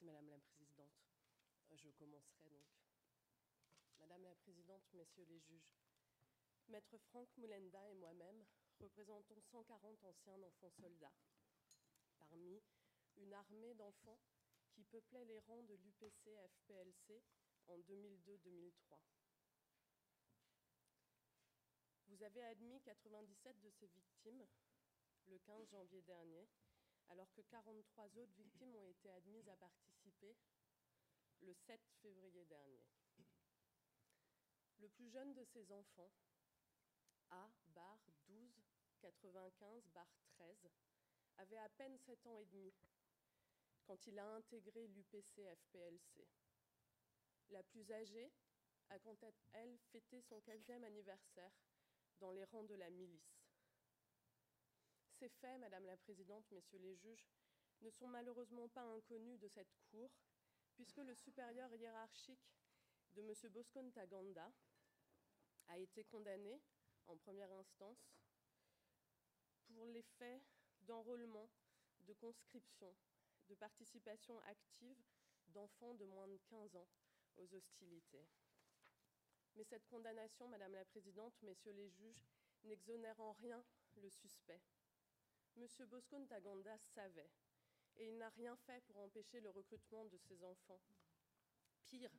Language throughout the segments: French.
Merci Madame la Présidente. Je commencerai donc. Madame la Présidente, Messieurs les juges, Maître Franck Moulenda et moi-même représentons 140 anciens enfants soldats, parmi une armée d'enfants qui peuplait les rangs de l'UPC-FPLC en 2002-2003. Vous avez admis 97 de ces victimes le 15 janvier dernier, alors que 43 autres victimes ont été admises à participer le 7 février dernier. Le plus jeune de ces enfants, A-12-95-13, avait à peine 7 ans et demi quand il a intégré l'UPC-FPLC. La plus âgée a quant à elle fêté son 4e anniversaire dans les rangs de la milice. Ces faits, Madame la Présidente, Messieurs les juges, ne sont malheureusement pas inconnus de cette Cour, puisque le supérieur hiérarchique de M. Bosco Ntaganda a été condamné en première instance pour les faits d'enrôlement, de conscription, de participation active d'enfants de moins de 15 ans aux hostilités. Mais cette condamnation, Madame la Présidente, Messieurs les juges, n'exonère en rien le suspect. M. Bosco Ntaganda savait, et il n'a rien fait pour empêcher le recrutement de ces enfants. Pire,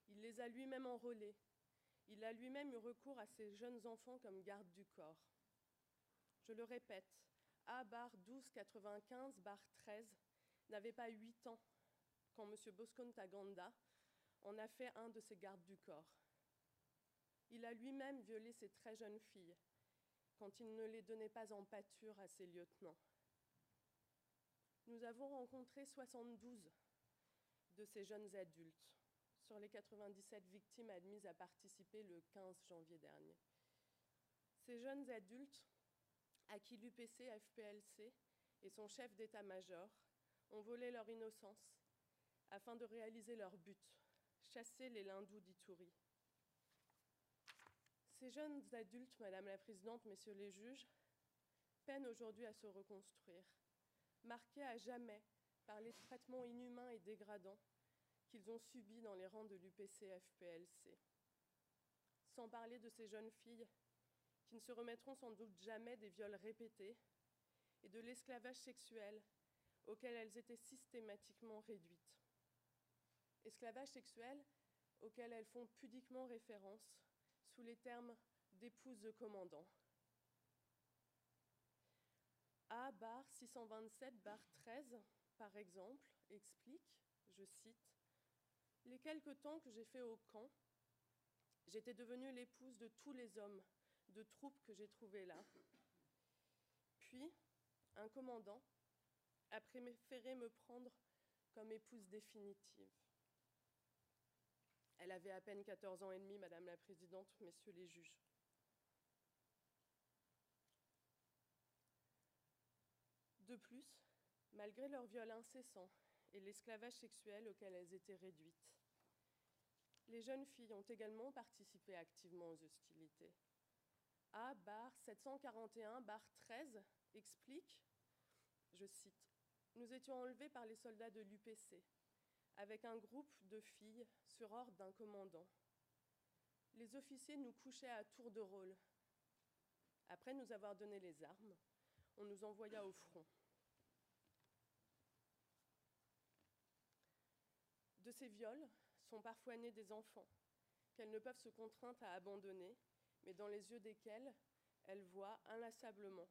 il les a lui-même enrôlés. Il a lui-même eu recours à ces jeunes enfants comme garde du corps. Je le répète, A-12-95-13 n'avait pas 8 ans quand M. Bosco Ntaganda en a fait un de ses gardes du corps. Il a lui-même violé ces très jeunes filles quand il ne les donnait pas en pâture à ses lieutenants. Nous avons rencontré 72 de ces jeunes adultes sur les 97 victimes admises à participer le 15 janvier dernier. Ces jeunes adultes à qui l'UPC-FPLC et son chef d'état-major ont volé leur innocence afin de réaliser leur but, chasser les lindous d'Ituri. Ces jeunes adultes, Madame la Présidente, Messieurs les juges, peinent aujourd'hui à se reconstruire, marqués à jamais par les traitements inhumains et dégradants qu'ils ont subis dans les rangs de l'UPC-FPLC. Sans parler de ces jeunes filles qui ne se remettront sans doute jamais des viols répétés et de l'esclavage sexuel auquel elles étaient systématiquement réduites. Esclavage sexuel auquel elles font pudiquement référence sous les termes d'épouses de commandants. A-627-13, par exemple, explique, je cite, « Les quelques temps que j'ai fait au camp, j'étais devenue l'épouse de tous les hommes de troupes que j'ai trouvés là. Puis, un commandant a préféré me prendre comme épouse définitive. » Elle avait à peine 14 ans et demi, Madame la Présidente, Messieurs les juges. De plus, malgré leur viol incessant et l'esclavage sexuel auquel elles étaient réduites, les jeunes filles ont également participé activement aux hostilités. A-741-13 explique, je cite, « Nous étions enlevés par les soldats de l'UPC, avec un groupe de filles sur ordre d'un commandant. Les officiers nous couchaient à tour de rôle. Après nous avoir donné les armes, on nous envoya au front. » De ces viols sont parfois nés des enfants qu'elles ne peuvent se contraindre à abandonner, mais dans les yeux desquels elles voient inlassablement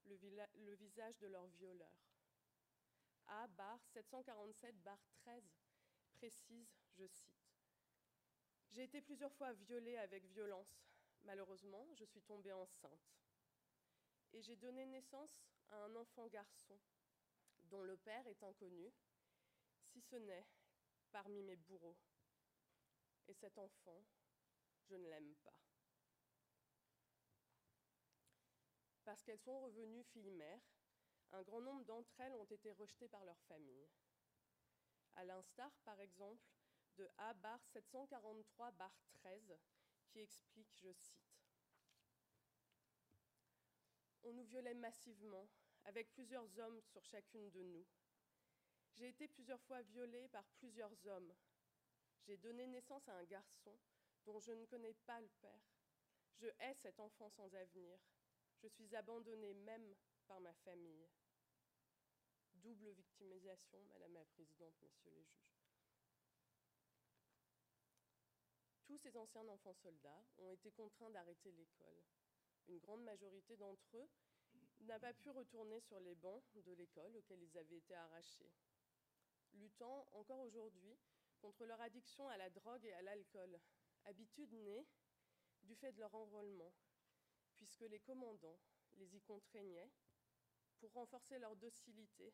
le visage de leur violeur. A-747-13 précise, je cite, « J'ai été plusieurs fois violée avec violence. Malheureusement, je suis tombée enceinte. Et j'ai donné naissance à un enfant garçon dont le père est inconnu, si ce n'est parmi mes bourreaux. Et cet enfant, je ne l'aime pas. » Parce qu'elles sont revenues filles-mères, un grand nombre d'entre elles ont été rejetées par leur famille. À l'instar, par exemple, de A-743-13, qui explique, je cite, « On nous violait massivement, avec plusieurs hommes sur chacune de nous. J'ai été plusieurs fois violée par plusieurs hommes. J'ai donné naissance à un garçon dont je ne connais pas le père. Je hais cet enfant sans avenir. Je suis abandonnée même par ma famille. Double victimisation, Madame la Présidente, Messieurs les juges. Tous ces anciens enfants soldats ont été contraints d'arrêter l'école. Une grande majorité d'entre eux n'a pas pu retourner sur les bancs de l'école auxquels ils avaient été arrachés, luttant encore aujourd'hui contre leur addiction à la drogue et à l'alcool, habitude née du fait de leur enrôlement, puisque les commandants les y contraignaient pour renforcer leur docilité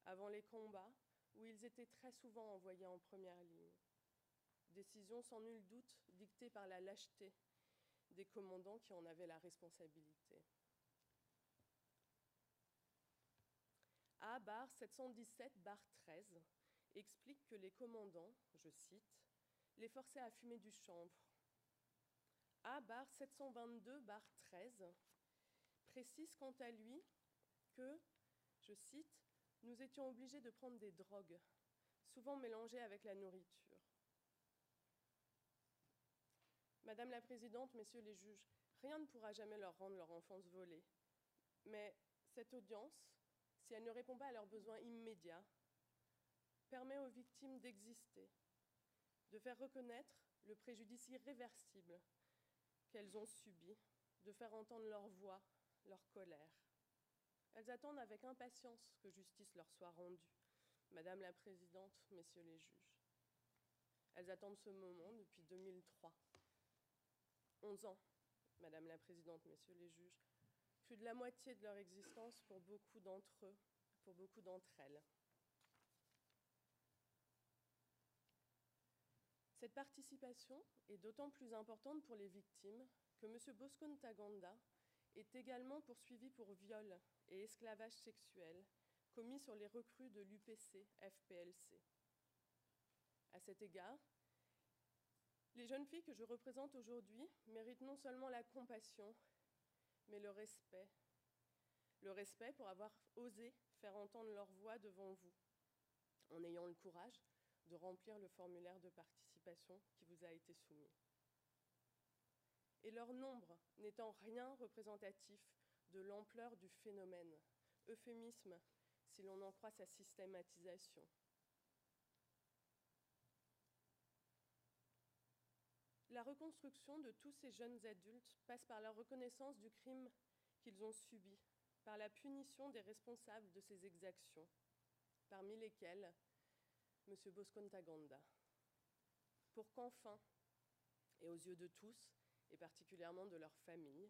avant les combats où ils étaient très souvent envoyés en première ligne. Décision sans nul doute dictée par la lâcheté des commandants qui en avaient la responsabilité. A bar 717-13 explique que les commandants, je cite, les forçaient à fumer du chanvre. A bar 722-13 précise quant à lui que, je cite, nous étions obligés de prendre des drogues, souvent mélangées avec la nourriture. Madame la Présidente, Messieurs les juges, rien ne pourra jamais leur rendre leur enfance volée. Mais cette audience, si elle ne répond pas à leurs besoins immédiats, permet aux victimes d'exister, de faire reconnaître le préjudice irréversible qu'elles ont subi, de faire entendre leur voix, leur colère. Elles attendent avec impatience que justice leur soit rendue. Madame la Présidente, Messieurs les juges. Elles attendent ce moment depuis 2003. 11 ans, Madame la Présidente, Messieurs les juges. Plus de la moitié de leur existence pour beaucoup d'entre eux, pour beaucoup d'entre elles. Cette participation est d'autant plus importante pour les victimes que M. Bosco Ntaganda est également poursuivi pour viol et esclavage sexuel commis sur les recrues de l'UPC-FPLC. À cet égard, les jeunes filles que je représente aujourd'hui méritent non seulement la compassion, mais le respect. Le respect pour avoir osé faire entendre leur voix devant vous, en ayant le courage de remplir le formulaire de participation qui vous a été soumis. Et leur nombre n'étant rien représentatif de l'ampleur du phénomène, euphémisme si l'on en croit sa systématisation. La reconstruction de tous ces jeunes adultes passe par la reconnaissance du crime qu'ils ont subi, par la punition des responsables de ces exactions, parmi lesquels M. Bosco Ntaganda, pour qu'enfin, et aux yeux de tous, et particulièrement de leurs familles,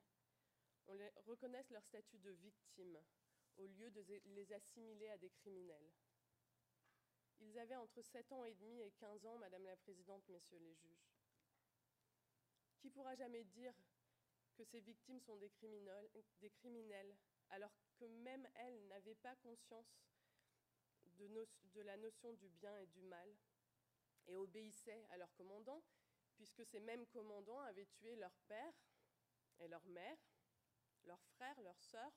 on reconnaisse leur statut de victime au lieu de les assimiler à des criminels. Ils avaient entre 7 ans et demi et 15 ans, Madame la Présidente, Messieurs les juges. Qui pourra jamais dire que ces victimes sont des criminels, alors que même elles n'avaient pas conscience de la notion du bien et du mal et obéissaient à leurs commandants, puisque ces mêmes commandants avaient tué leur père et leur mère, leurs frères, leurs sœurs,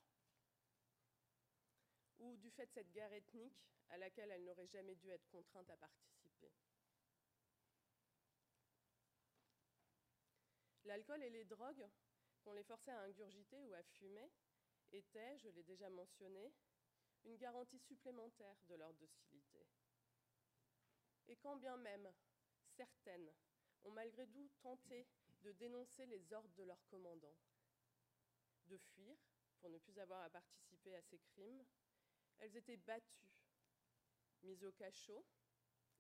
ou du fait de cette guerre ethnique à laquelle elles n'auraient jamais dû être contraintes à participer. L'alcool et les drogues qu'on les forçait à ingurgiter ou à fumer étaient, je l'ai déjà mentionné, une garantie supplémentaire de leur docilité. Et quand bien même certaines ont malgré tout tenté de dénoncer les ordres de leurs commandants, de fuir pour ne plus avoir à participer à ces crimes, elles étaient battues, mises au cachot,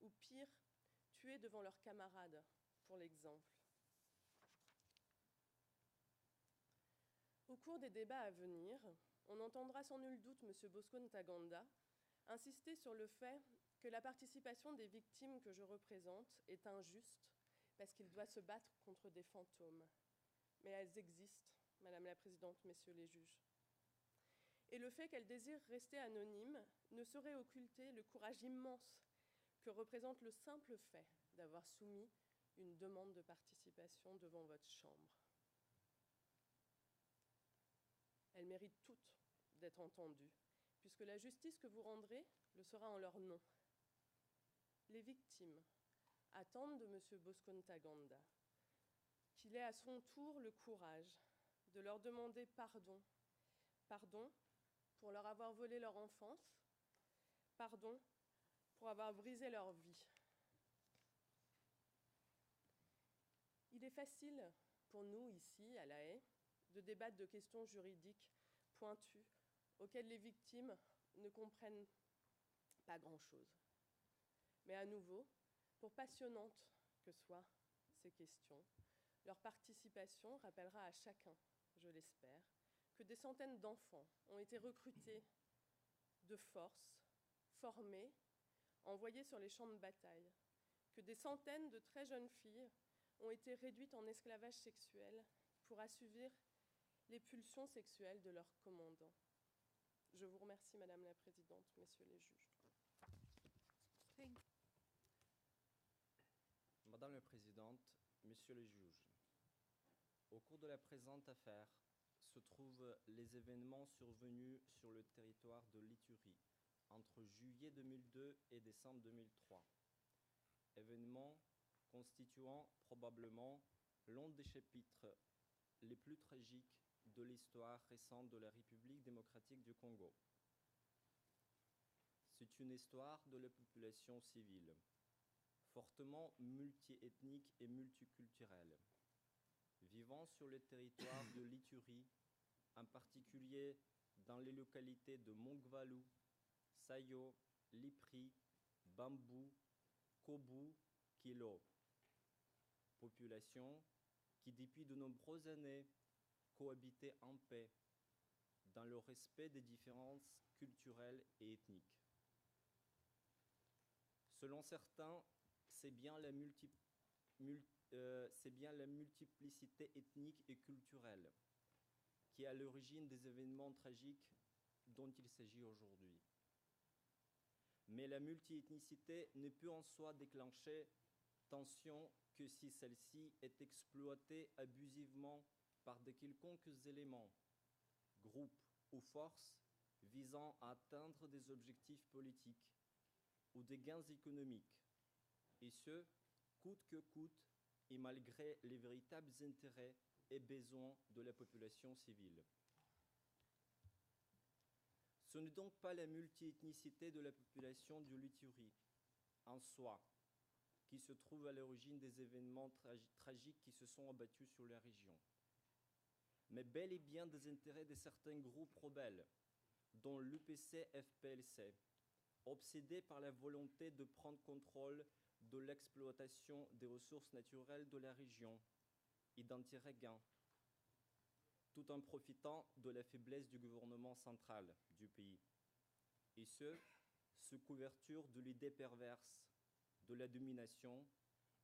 ou pire, tuées devant leurs camarades, pour l'exemple. Au cours des débats à venir, on entendra sans nul doute M. Bosco Ntaganda insister sur le fait que la participation des victimes que je représente est injuste parce qu'il doit se battre contre des fantômes. Mais elles existent, Madame la Présidente, Messieurs les juges. Et le fait qu'elles désirent rester anonymes ne saurait occulter le courage immense que représente le simple fait d'avoir soumis une demande de participation devant votre chambre. Elles méritent toutes d'être entendues, puisque la justice que vous rendrez le sera en leur nom, Les victimes attendent de M. Bosco Ntaganda qu'il ait à son tour le courage de leur demander pardon. Pardon pour leur avoir volé leur enfance. Pardon pour avoir brisé leur vie. Il est facile pour nous, ici, à La Haye, de débattre de questions juridiques pointues auxquelles les victimes ne comprennent pas grand-chose. Mais à nouveau, pour passionnantes que soient ces questions, leur participation rappellera à chacun, je l'espère, que des centaines d'enfants ont été recrutés de force, formés, envoyés sur les champs de bataille, que des centaines de très jeunes filles ont été réduites en esclavage sexuel pour assouvir les pulsions sexuelles de leurs commandants. Je vous remercie, Madame la Présidente, Messieurs les juges. Madame la Présidente, Messieurs les juges, au cours de la présente affaire se trouvent les événements survenus sur le territoire de l'Ituri entre juillet 2002 et décembre 2003. Événements constituant probablement l'un des chapitres les plus tragiques de l'histoire récente de la République démocratique du Congo. C'est une histoire de la population civile, fortement multiethnique et multiculturelle, vivant sur le territoire de l'Ituri, en particulier dans les localités de Mongvalu, Sayo, Lipri, Bambou, Kobu, Kilo. Population qui depuis de nombreuses années cohabitait en paix dans le respect des différences culturelles et ethniques. Selon certains, c'est bien la multiplicité ethnique et culturelle qui est à l'origine des événements tragiques dont il s'agit aujourd'hui. Mais la multiethnicité ne peut en soi déclencher tension que si celle-ci est exploitée abusivement par de quelconques éléments, groupes ou forces visant à atteindre des objectifs politiques ou des gains économiques, et ce, coûte que coûte et malgré les véritables intérêts et besoins de la population civile. Ce n'est donc pas la multiethnicité de la population du Ituri en soi qui se trouve à l'origine des événements tragiques qui se sont abattus sur la région, mais bel et bien des intérêts de certains groupes rebelles, dont l'UPC-FPLC, obsédés par la volonté de prendre contrôle de l'exploitation des ressources naturelles de la région et d'en tirer gain, tout en profitant de la faiblesse du gouvernement central du pays, et ce, sous couverture de l'idée perverse de la domination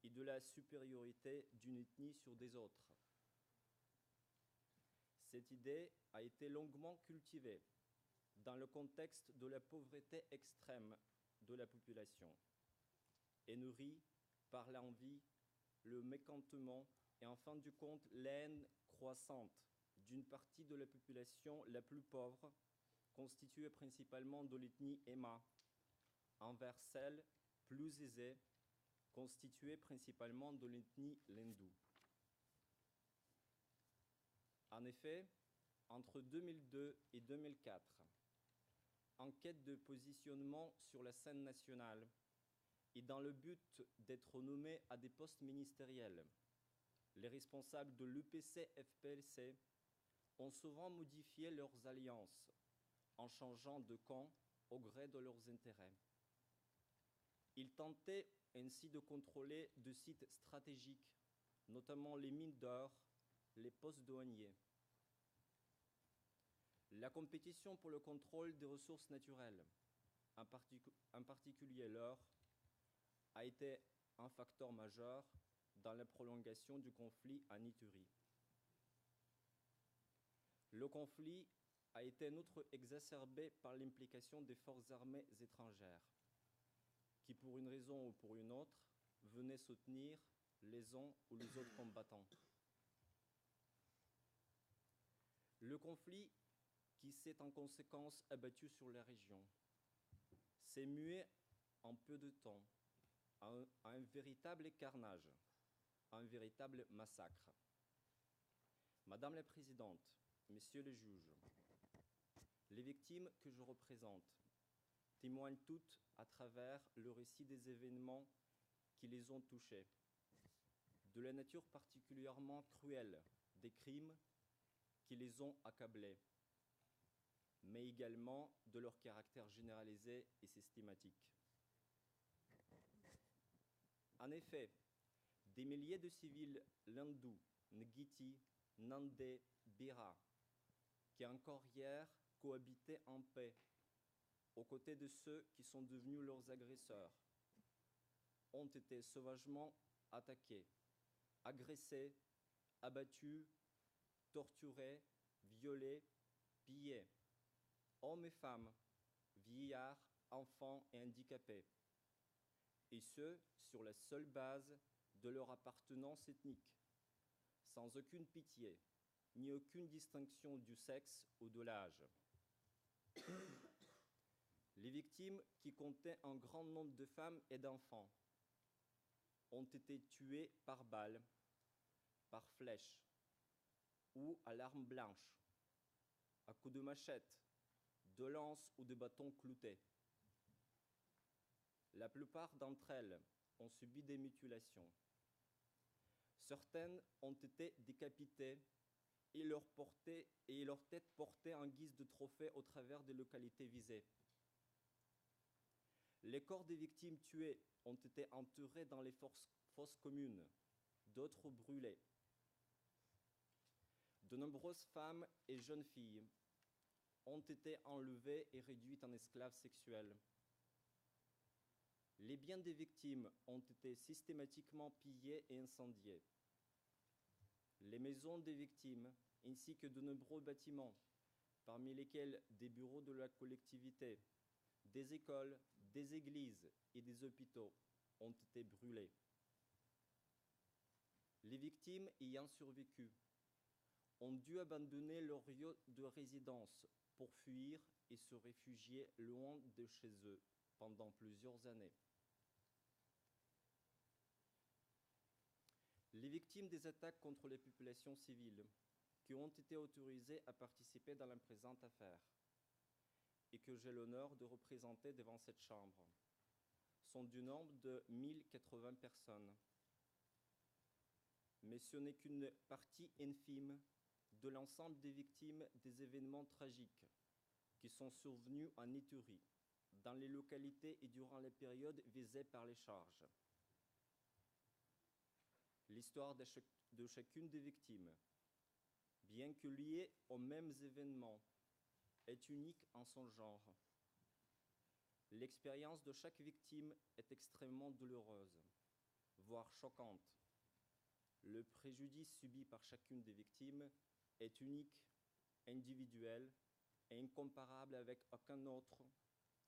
et de la supériorité d'une ethnie sur des autres. Cette idée a été longuement cultivée dans le contexte de la pauvreté extrême de la population et nourrie par l'envie, le mécontentement et en fin de compte la haine croissante d'une partie de la population la plus pauvre, constituée principalement de l'ethnie Emma, envers celle plus aisée, constituée principalement de l'ethnie Lendu. En effet, entre 2002 et 2004, en quête de positionnement sur la scène nationale et dans le but d'être nommés à des postes ministériels, les responsables de l'UPC-FPLC ont souvent modifié leurs alliances en changeant de camp au gré de leurs intérêts. Ils tentaient ainsi de contrôler de sites stratégiques, notamment les mines d'or, les postes douaniers. La compétition pour le contrôle des ressources naturelles, en particulier l'or, a été un facteur majeur dans la prolongation du conflit en Ituri. Le conflit a été en outre exacerbé par l'implication des forces armées étrangères, qui pour une raison ou pour une autre venaient soutenir les uns ou les autres combattants. Le conflit qui s'est en conséquence abattu sur la région s'est mué en peu de temps à un véritable carnage, à un véritable massacre. Madame la Présidente, Messieurs les juges, les victimes que je représente témoignent toutes à travers le récit des événements qui les ont touchées, de la nature particulièrement cruelle des crimes qui les ont accablées, mais également de leur caractère généralisé et systématique. En effet, des milliers de civils Lendu, Ngiti, Nandé, Bira, qui encore hier cohabitaient en paix aux côtés de ceux qui sont devenus leurs agresseurs, ont été sauvagement attaqués, agressés, abattus, torturés, violés, pillés, hommes et femmes, vieillards, enfants et handicapés, et ce, sur la seule base de leur appartenance ethnique, sans aucune pitié, ni aucune distinction du sexe ou de l'âge. Les victimes, qui comptaient un grand nombre de femmes et d'enfants, ont été tuées par balles, par flèches, ou à l'arme blanche, à coups de machette, de lance ou de bâton clouté. La plupart d'entre elles ont subi des mutilations. Certaines ont été décapitées et leur tête portée en guise de trophée au travers des localités visées. Les corps des victimes tuées ont été enterrés dans les fosses communes, d'autres brûlés. De nombreuses femmes et jeunes filles ont été enlevées et réduites en esclaves sexuels. Les biens des victimes ont été systématiquement pillés et incendiés. Les maisons des victimes, ainsi que de nombreux bâtiments, parmi lesquels des bureaux de la collectivité, des écoles, des églises et des hôpitaux, ont été brûlés. Les victimes ayant survécu ont dû abandonner leur lieu de résidence pour fuir et se réfugier loin de chez eux pendant plusieurs années. Les victimes des attaques contre les populations civiles qui ont été autorisées à participer dans la présente affaire et que j'ai l'honneur de représenter devant cette Chambre sont du nombre de 1080 personnes. Mais ce n'est qu'une partie infime de l'ensemble des victimes des événements tragiques qui sont survenus en Ituri, dans les localités et durant les périodes visées par les charges. L'histoire de chacune des victimes, bien que liée aux mêmes événements, est unique en son genre. L'expérience de chaque victime est extrêmement douloureuse, voire choquante. Le préjudice subi par chacune des victimes est unique, individuel et incomparable avec aucun autre,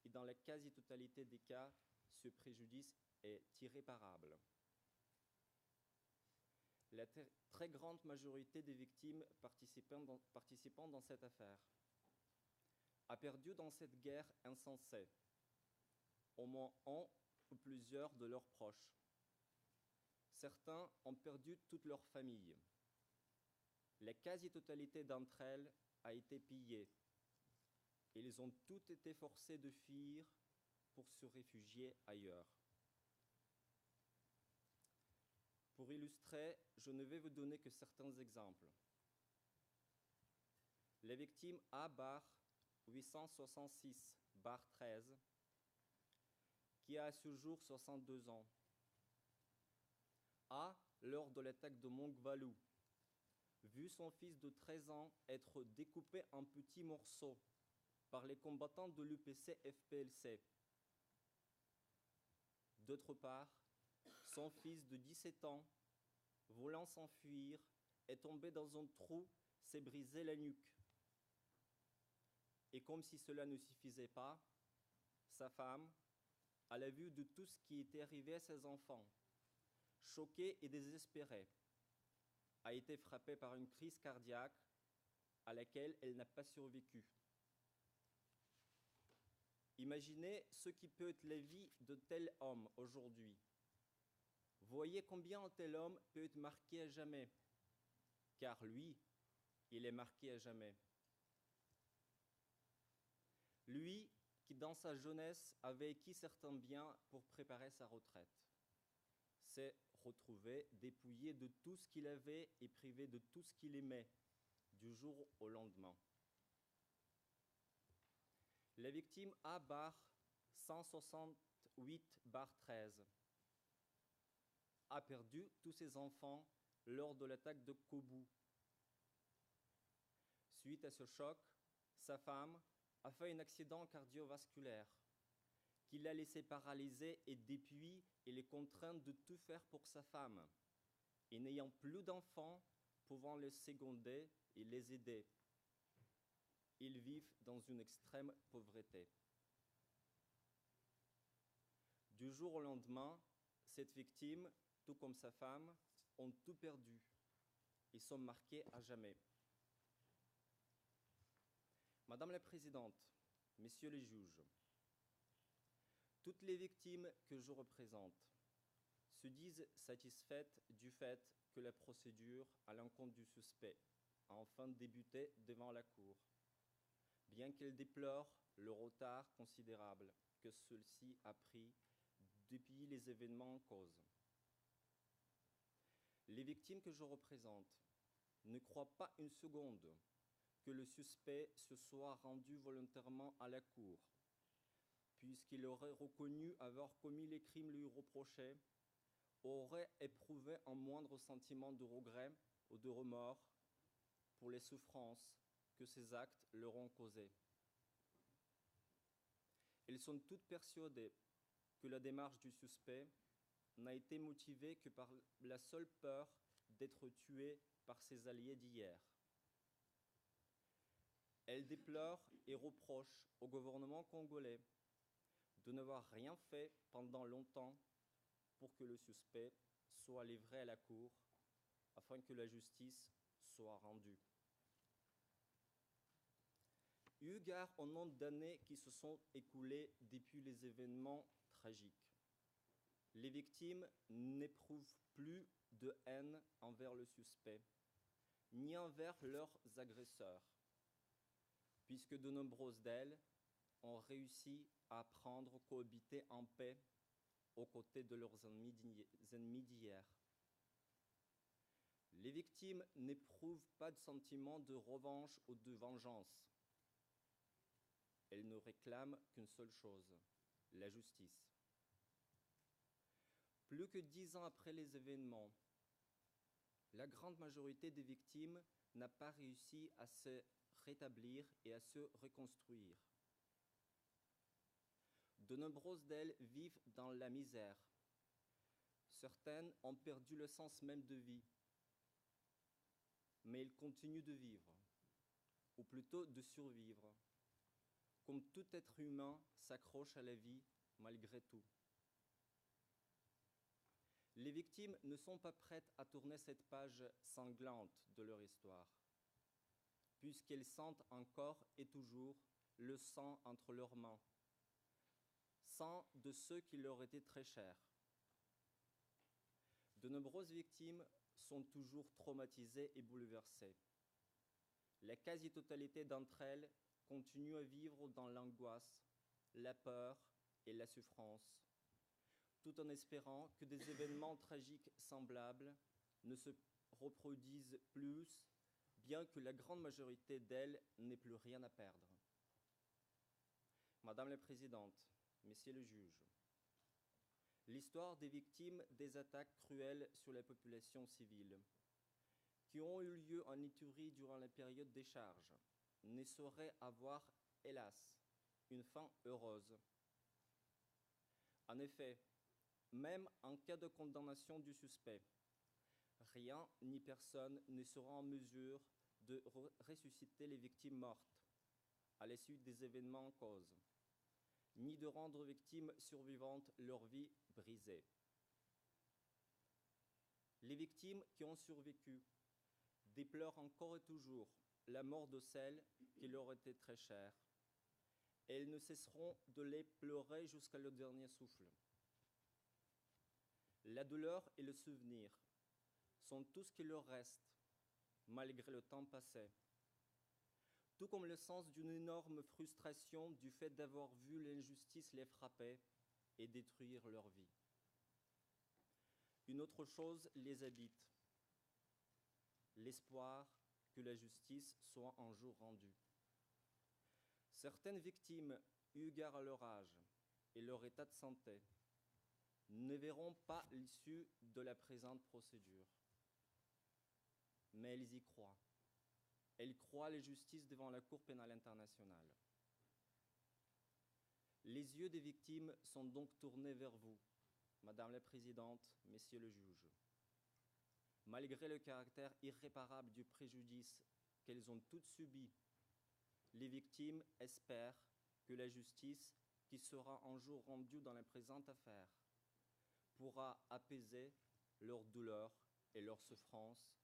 et dans la quasi-totalité des cas, ce préjudice est irréparable. La très grande majorité des victimes participant dans cette affaire a perdu dans cette guerre insensée au moins un ou plusieurs de leurs proches. Certains ont perdu toute leur famille. La quasi-totalité d'entre elles a été pillée et ils ont toutes été forcés de fuir pour se réfugier ailleurs. Pour illustrer, je ne vais vous donner que certains exemples. Les victimes A-866-13, qui a à ce jour 62 ans. A, lors de l'attaque de Mongvalou, vu son fils de 13 ans être découpé en petits morceaux par les combattants de l'UPC-FPLC. D'autre part, son fils de 17 ans, voulant s'enfuir, est tombé dans un trou, s'est brisé la nuque. Et comme si cela ne suffisait pas, sa femme, à la vue de tout ce qui était arrivé à ses enfants, choquée et désespérée, a été frappée par une crise cardiaque à laquelle elle n'a pas survécu. Imaginez ce qui peut être la vie de tels hommes aujourd'hui, Voyez combien un tel homme peut être marqué à jamais, car lui, il est marqué à jamais. Lui qui, dans sa jeunesse, avait acquis certains biens pour préparer sa retraite, s'est retrouvé dépouillé de tout ce qu'il avait et privé de tout ce qu'il aimait du jour au lendemain. La victime A bar 168 bar 13 a perdu tous ses enfants lors de l'attaque de Kobu. Suite à ce choc, sa femme a fait un accident cardiovasculaire qui l'a laissé paralysé et depuis, il est contraint de tout faire pour sa femme. Et n'ayant plus d'enfants, pouvant les seconder et les aider. Ils vivent dans une extrême pauvreté. Du jour au lendemain, cette victime, tout comme sa femme, ont tout perdu et sont marqués à jamais. Madame la Présidente, Messieurs les juges, toutes les victimes que je représente se disent satisfaites du fait que la procédure à l'encontre du suspect a enfin débuté devant la Cour, bien qu'elles déplorent le retard considérable que celui-ci a pris depuis les événements en cause. Les victimes que je représente ne croient pas une seconde que le suspect se soit rendu volontairement à la Cour, puisqu'il aurait reconnu avoir commis les crimes lui reprochés, aurait éprouvé un moindre sentiment de regret ou de remords pour les souffrances que ces actes leur ont causées. Elles sont toutes persuadées que la démarche du suspect n'a été motivée que par la seule peur d'être tué par ses alliés d'hier. Elles déplorent et reprochent au gouvernement congolais de n'avoir rien fait pendant longtemps pour que le suspect soit livré à la cour afin que la justice soit rendue. Eu égard au nombre d'années qui se sont écoulées depuis les événements tragiques, les victimes n'éprouvent plus de haine envers le suspect, ni envers leurs agresseurs, puisque de nombreuses d'elles ont réussi à apprendre à cohabiter en paix aux côtés de leurs ennemis d'hier. Les victimes n'éprouvent pas de sentiment de revanche ou de vengeance. Elles ne réclament qu'une seule chose, la justice. Plus que 10 ans après les événements, la grande majorité des victimes n'a pas réussi à se rétablir et à se reconstruire. De nombreuses d'elles vivent dans la misère. Certaines ont perdu le sens même de vie, mais elles continuent de vivre, ou plutôt de survivre, comme tout être humain s'accroche à la vie malgré tout. Les victimes ne sont pas prêtes à tourner cette page sanglante de leur histoire, puisqu'elles sentent encore et toujours le sang entre leurs mains, sang de ceux qui leur étaient très chers. De nombreuses victimes sont toujours traumatisées et bouleversées. La quasi-totalité d'entre elles continuent à vivre dans l'angoisse, la peur et la souffrance, tout en espérant que des événements tragiques semblables ne se reproduisent plus, bien que la grande majorité d'elles n'aient plus rien à perdre. Madame la Présidente, Messieurs les juges, l'histoire des victimes des attaques cruelles sur la population civile, qui ont eu lieu en Ituri durant la période des charges, ne saurait avoir, hélas, une fin heureuse. En effet, même en cas de condamnation du suspect, rien ni personne ne sera en mesure de ressusciter les victimes mortes à la suite des événements en cause, ni de rendre aux victimes survivantes leur vie brisée. Les victimes qui ont survécu déplorent encore et toujours la mort de celles qui leur étaient très chères, et elles ne cesseront de les pleurer jusqu'à leur dernier souffle. La douleur et le souvenir sont tout ce qui leur reste, malgré le temps passé. Tout comme le sens d'une énorme frustration du fait d'avoir vu l'injustice les frapper et détruire leur vie. Une autre chose les habite, l'espoir que la justice soit un jour rendue. Certaines victimes, eu égard à leur âge et leur état de santé, ne verront pas l'issue de la présente procédure. Mais elles y croient. Elles croient à la justice devant la Cour pénale internationale. Les yeux des victimes sont donc tournés vers vous, Madame la Présidente, Messieurs les juges. Malgré le caractère irréparable du préjudice qu'elles ont toutes subi, les victimes espèrent que la justice, qui sera un jour rendue dans la présente affaire, pourra apaiser leur douleur et leur souffrance,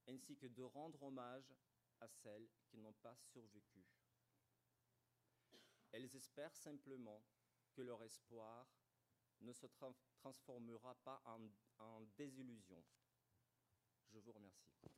ainsi que de rendre hommage à celles qui n'ont pas survécu. Elles espèrent simplement que leur espoir ne se transformera pas en désillusion. Je vous remercie.